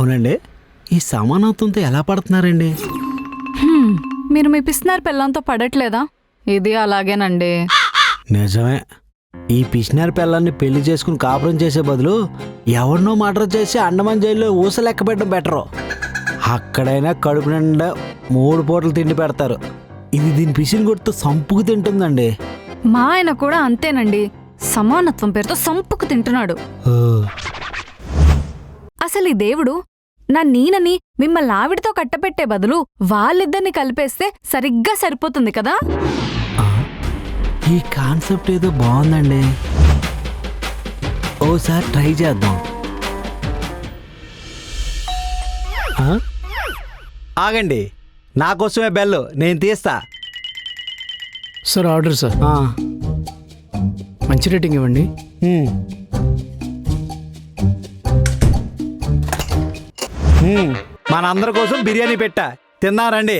అవునండి, ఈ సమానత్వంతో ఎలా పడుతున్నారండి? మీరు మీ పిసినారి పిల్లంతో పడట్లేదా? ఇది అలాగేనండి. నిజమే, ఈ పిసినారి పిల్లల్ని పెళ్లి చేసుకుని కాపురం చేసే బదులు ఎవరినో మర్డర్ చేసి అండమాన్ జైల్లో ఊస లెక్క పెట్టడం బెటరు. అక్కడైనా కడుపు నిండా 3 పూటలు తిండి పెడతారు. ఇది దీని పిసిని కొడుతూ సంపుకు తింటుందండి. మా ఆయన కూడా అంతేనండి, సమానత్వం పేరుతో సంపుకు తింటున్నాడు. ఓ, అసలు ఈ దేవుడు నా నీనని మిమ్మల్ని ఆవిడతో కట్టపెట్టే బదులు వాళ్ళిద్దరిని కలిపేస్తే సరిగ్గా సరిపోతుంది కదా. ఈ కాన్సెప్ట్ ఏదో బాగుందండి, ఓసారి ట్రై చేద్దాం. ఆగండి, నా కోసమే బెల్, నేను తీస్తా. Sir order sir. మంచి రేటింగ్ ఇవ్వండి. మనందరి కోసం బిర్యానీ పెట్టా, తిన్నారండి.